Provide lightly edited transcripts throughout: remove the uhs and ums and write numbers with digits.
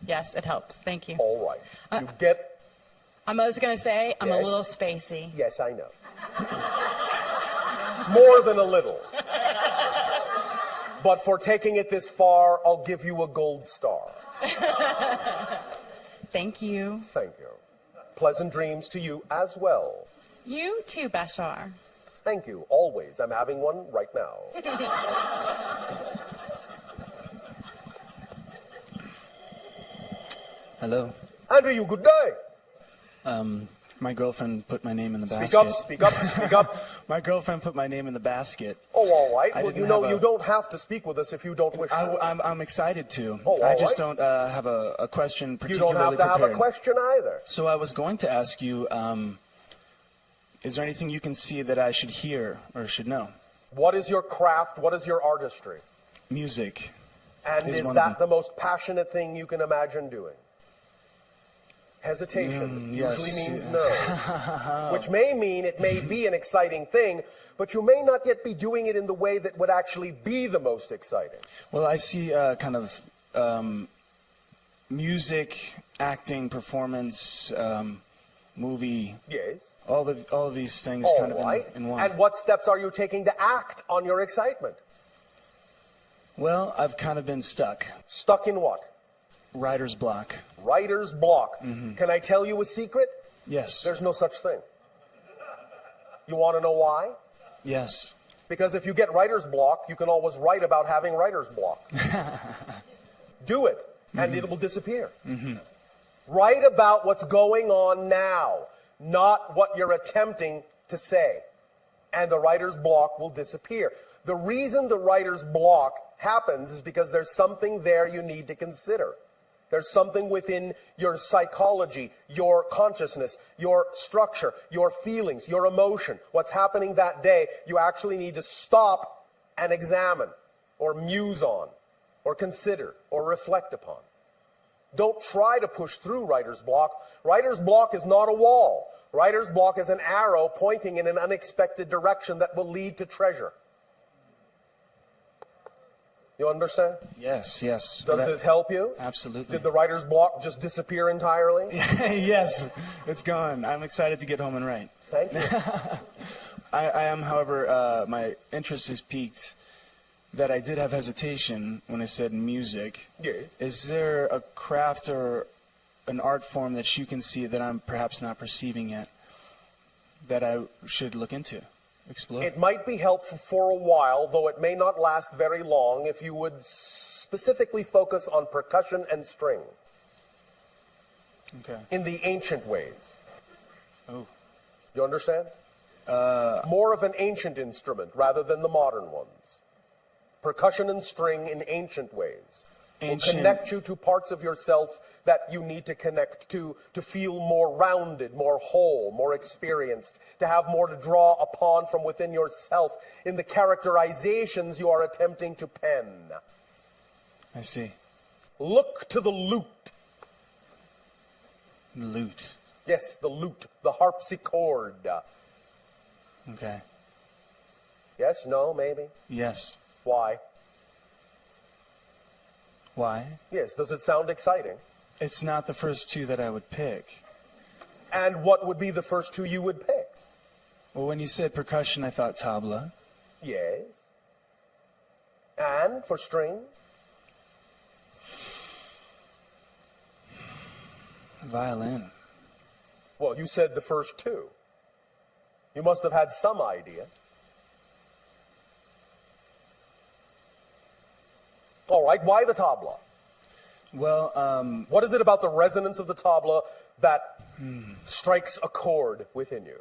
Yes, it helps. Thank you. All right. You get... I was going to say, I'm a Yes. little spacey. Yes, I know. More than a little. But for taking it this far, I'll give you a gold star. Thank you. Thank you. Pleasant dreams to you as well. You too, Bashar. Thank you. Always. I'm having one right now. Hello. Andrew, good day. My girlfriend put my name in the basket. Speak up, speak up, speak up. My girlfriend put my name in the basket. Oh, all right. I Well, didn't you know, have you don't have to speak with us if you don't wish to. I'm excited to. Oh, I all just right. don't have a question You particularly don't have to have a prepared. question either. So I was going to ask you, is there anything you can see that I should hear or should know? What is your craft? What is your artistry? Music. And is one of that them. the most passionate thing you can imagine doing? Hesitation usually yes. means no. Which may mean it may be an exciting thing, but you may not yet be doing it in the way that would actually be the most exciting. Well, I see kind of music, acting, performance, movie. Yes. All of these things All kind of right. in one. And what steps are you taking to act on your excitement? Well, I've kind of been stuck. Stuck in what? Writer's block. Writer's block. Can I tell you a secret? Yes. There's no such thing. You want to know why? Yes. Because if you get writer's block, you can always write about having writer's block. Do it, and it will disappear. Write about what's going on now, not what you're attempting to say. And the writer's block will disappear. The reason the writer's block happens is because there's something there you need to consider. There's something within your psychology, your consciousness, your structure, your feelings, your emotion, what's happening that day, you actually need to stop and examine, or muse on, or consider, or reflect upon. Don't try to push through writer's block. Writer's block is not a wall. Writer's block is an arrow pointing in an unexpected direction that will lead to treasure. You understand? Yes, yes. Does this help you? Absolutely. Did the writer's block just disappear entirely? Yes, it's gone. I'm excited to get home and write. Thank you. I am, however, my interest is piqued that I did have hesitation when I said music. Yes. Is there a craft or an art form that you can see that I'm perhaps not perceiving yet that I should look into, explore? It might be helpful for a while, though it may not last very long, if you would specifically focus on percussion and string Okay. in the ancient ways. Oh. You understand? More of an ancient instrument rather than the modern ones. Percussion and string in ancient ways will connect you to parts of yourself that you need to connect to feel more rounded, more whole, more experienced, to have more to draw upon from within yourself in the characterizations you are attempting to pen. I see. Look to the lute. Lute. Yes, the lute, the harpsichord. Okay. Yes, no, maybe? Yes. Why? Why? Yes, does it sound exciting? It's not the first two that I would pick. And what would be the first two you would pick? Well, when you said percussion, I thought tabla. Yes. And for string? Violin. Well, you said the first two. You must have had some idea. All right, why the tabla? Well, What is it about the resonance of the tabla that strikes a chord within you?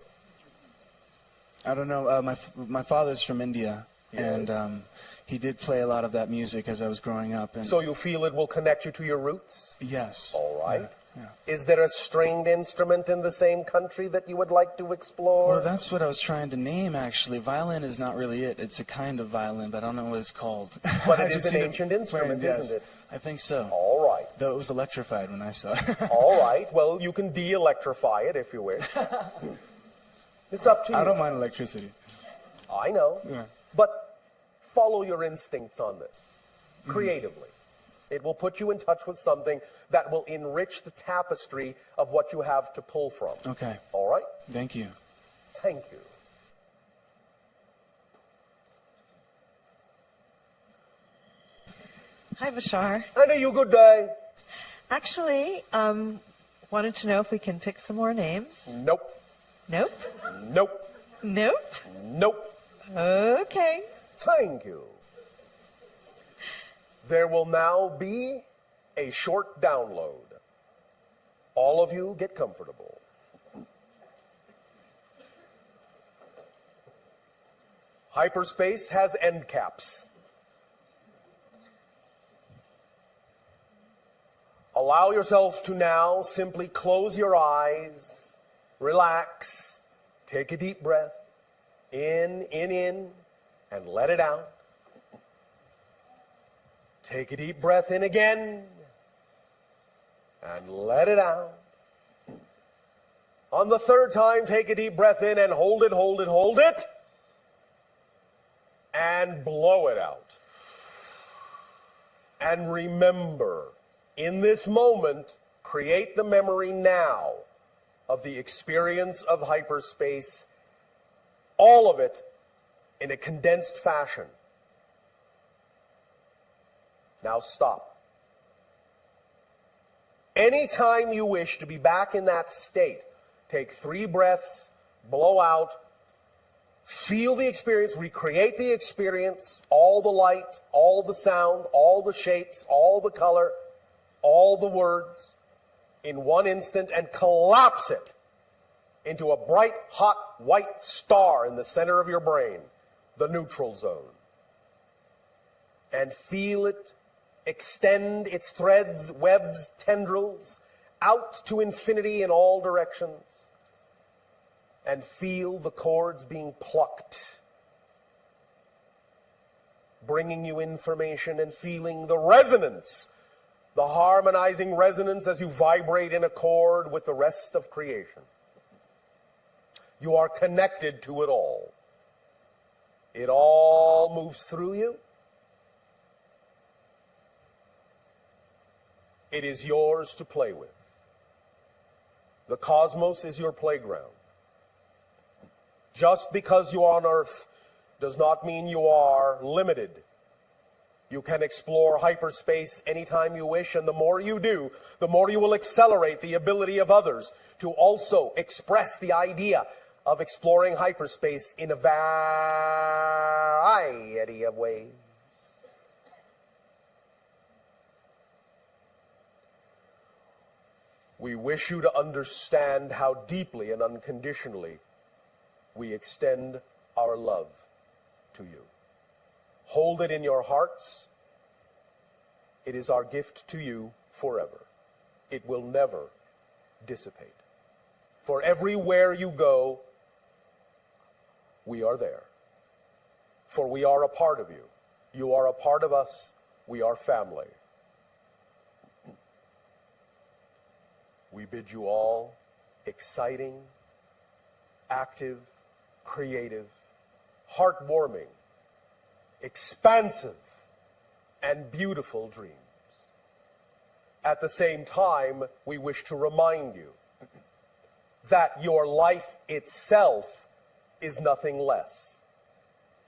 I don't know. My father's from India, and he did play a lot of that music as I was growing up. And So you feel it will connect you to your roots? yes. All right. Yeah. Is there a stringed instrument in the same country that you would like to explore? Well, that's what I was trying to name, actually. Violin is not really it. It's a kind of violin, but I don't know what it's called. But I it just is an seen it ancient instrument, playing, isn't it? I think so. All right. Though it was electrified when I saw it. All right. Well, you can de-electrify it if you wish. It's up to you. I don't mind electricity. I know. Yeah. But follow your instincts on this, creatively. It will put you in touch with something that will enrich the tapestry of what you have to pull from. Okay. All right? Thank you. Thank you. Hi, Bashar. And a you good day. Actually, wanted to know if we can pick some more names. Nope. Nope. Nope. Nope. Nope. Okay. Thank you. There will now be a short download. All of you get comfortable. Hyperspace has end caps. Allow yourself to now simply close your eyes, relax, take a deep breath, in, and let it out. Take a deep breath in again, and let it out. On the third time, take a deep breath in and hold it, and blow it out. And remember, in this moment, create the memory now of the experience of hyperspace, all of it in a condensed fashion. Now stop. Anytime you wish to be back in that state, take 3 breaths, blow out, feel the experience, recreate the experience, all the light, all the sound, all the shapes, all the color, all the words in one instant, and collapse it into a bright, hot, white star in the center of your brain, the neutral zone. And feel it extend its threads, webs, tendrils out to infinity in all directions. And feel the chords being plucked, bringing you information, and feeling the resonance, the harmonizing resonance as you vibrate in accord with the rest of creation. You are connected to it all. It all moves through you. It is yours to play with. The cosmos is your playground. Just because you are on Earth does not mean you are limited. You can explore hyperspace anytime you wish, and the more you do, the more you will accelerate the ability of others to also express the idea of exploring hyperspace in a variety of ways. We wish you to understand how deeply and unconditionally we extend our love to you. Hold it in your hearts. It is our gift to you forever. It will never dissipate. For everywhere you go, we are there. For we are a part of you. You are a part of us. We are family. We bid you all exciting, active, creative, heartwarming, expansive, and beautiful dreams. At the same time, we wish to remind you that your life itself is nothing less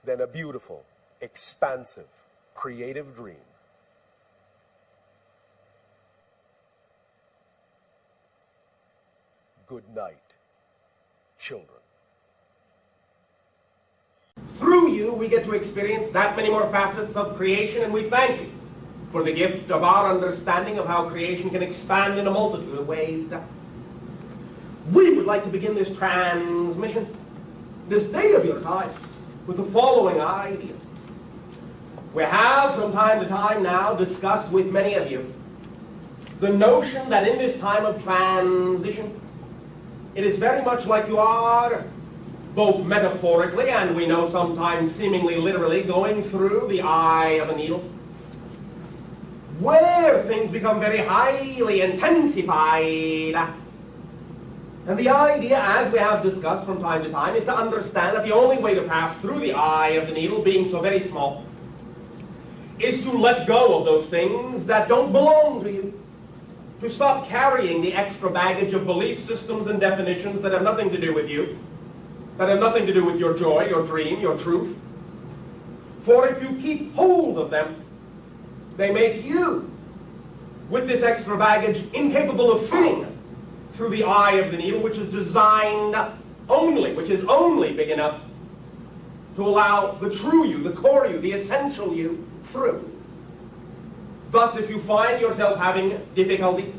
than a beautiful, expansive, creative dream. Good night, children. Through you, we get to experience that many more facets of creation, and we thank you for the gift of our understanding of how creation can expand in a multitude of ways. We would like to begin this transmission, this day of your time, with the following idea. We have from time to time now discussed with many of you the notion that in this time of transition, it is very much like you are, both metaphorically and we know sometimes seemingly literally, going through the eye of a needle, where things become very highly intensified. And the idea, as we have discussed from time to time, is to understand that the only way to pass through the eye of the needle, being so very small, is to let go of those things that don't belong to you. To stop carrying the extra baggage of belief systems and definitions that have nothing to do with you, that have nothing to do with your joy, your dream, your truth. For if you keep hold of them, they make you, with this extra baggage, incapable of fitting through the eye of the needle, which is designed only, which is only big enough to allow the true you, the core you, the essential you through. Thus, if you find yourself having difficulty,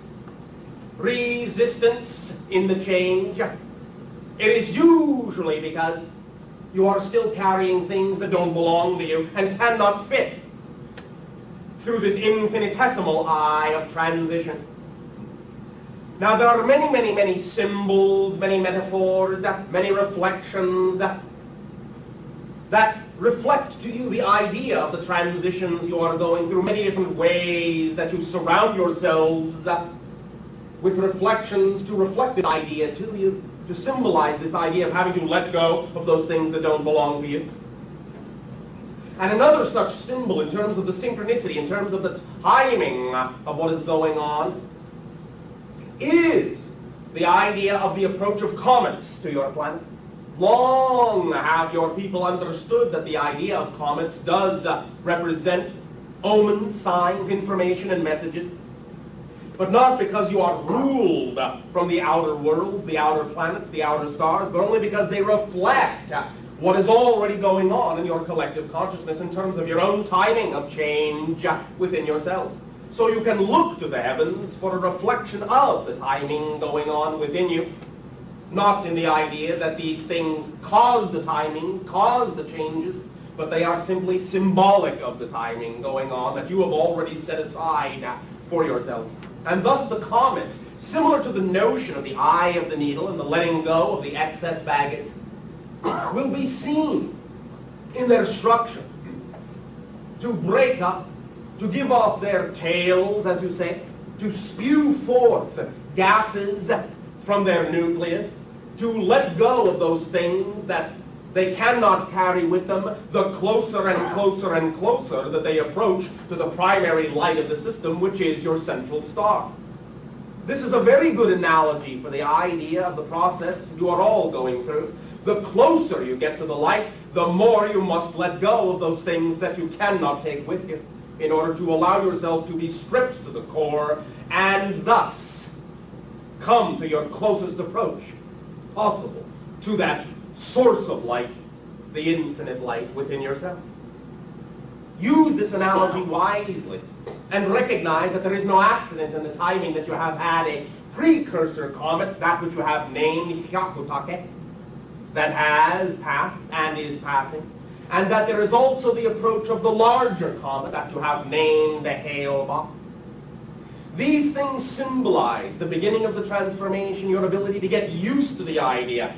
resistance in the change, it is usually because you are still carrying things that don't belong to you and cannot fit through this infinitesimal eye of transition. Now, there are many, many, many symbols, many metaphors, many reflections that reflect to you the idea of the transitions you are going through, many different ways that you surround yourselves with reflections to reflect this idea to you, to symbolize this idea of having to let go of those things that don't belong to you. And another such symbol in terms of the synchronicity, in terms of the timing of what is going on, is the idea of the approach of comets to your planet. Long have your people understood that the idea of comets does represent omens, signs, information, and messages, but not because you are ruled from the outer worlds, the outer planets, the outer stars, but only because they reflect what is already going on in your collective consciousness in terms of your own timing of change within yourself. So you can look to the heavens for a reflection of the timing going on within you, not in the idea that these things cause the timing, cause the changes, but they are simply symbolic of the timing going on that you have already set aside for yourself. And thus the comets, similar to the notion of the eye of the needle and the letting go of the excess baggage, will be seen in their structure to break up, to give off their tails, as you say, to spew forth gases from their nucleus, to let go of those things that they cannot carry with them the closer and closer and closer that they approach to the primary light of the system, which is your central star. This is a very good analogy for the idea of the process you are all going through. The closer you get to the light, the more you must let go of those things that you cannot take with you in order to allow yourself to be stripped to the core and thus come to your closest approach possible to that source of light, the infinite light within yourself. Use this analogy wisely and recognize that there is no accident in the timing that you have had a precursor comet, that which you have named Hyakutake, that has passed and is passing, and that there is also the approach of the larger comet that you have named the Hailba. These things symbolize the beginning of the transformation, your ability to get used to the idea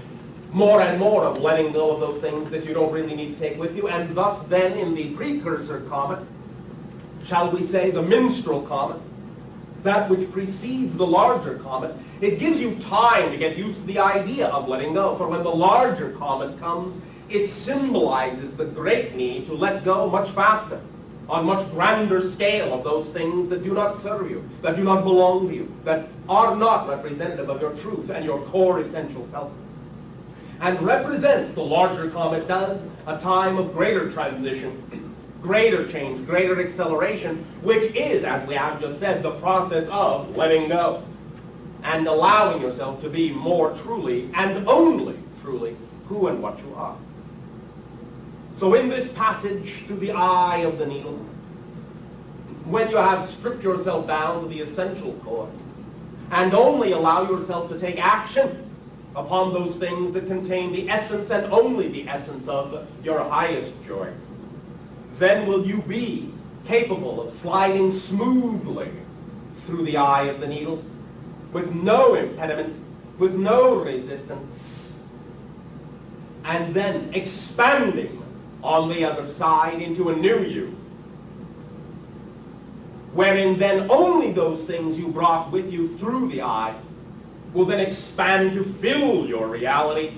more and more of letting go of those things that you don't really need to take with you, and thus then in the precursor comet, shall we say the minstrel comet, that which precedes the larger comet, it gives you time to get used to the idea of letting go, for when the larger comet comes, it symbolizes the great need to let go much faster, on much grander scale of those things that do not serve you, that do not belong to you, that are not representative of your truth and your core essential self. And represents, the larger comet does, a time of greater transition, greater change, greater acceleration, which is, as we have just said, the process of letting go and allowing yourself to be more truly and only truly who and what you are. So in this passage through the eye of the needle, when you have stripped yourself down to the essential core and only allow yourself to take action upon those things that contain the essence and only the essence of your highest joy, then will you be capable of sliding smoothly through the eye of the needle with no impediment, with no resistance, and then expanding on the other side into a new you, wherein then only those things you brought with you through the eye will then expand to fill your reality,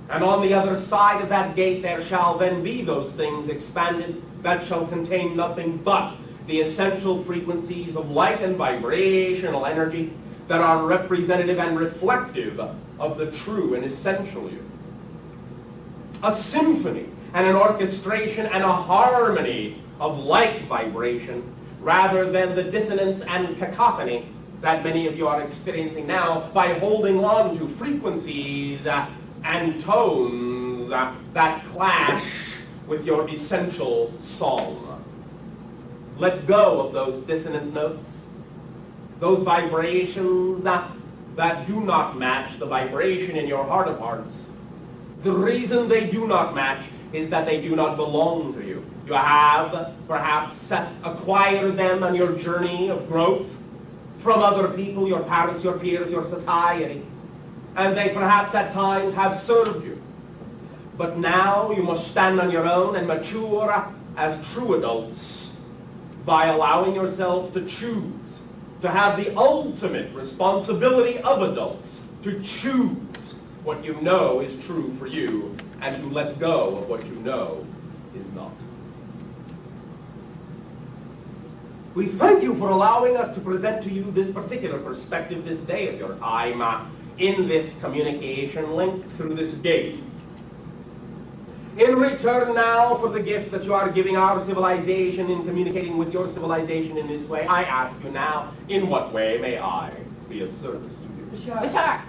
and on the other side of that gate there shall then be those things expanded that shall contain nothing but the essential frequencies of light and vibrational energy that are representative and reflective of the true and essential you. A symphony and an orchestration and a harmony of like vibration rather than the dissonance and cacophony that many of you are experiencing now by holding on to frequencies and tones that clash with your essential song. Let go of those dissonant notes, those vibrations that do not match the vibration in your heart of hearts. The reason they do not match is that they do not belong to you. You have perhaps acquired them on your journey of growth from other people, your parents, your peers, your society, and they perhaps at times have served you. But now you must stand on your own and mature as true adults by allowing yourself to choose, to have the ultimate responsibility of adults, to choose what you know is true for you and to let go of what you know is not. We thank you for allowing us to present to you this particular perspective this day of your time in this communication link through this gate. In return now for the gift that you are giving our civilization in communicating with your civilization in this way, I ask you now, in what way may I be of service to you? Bashar.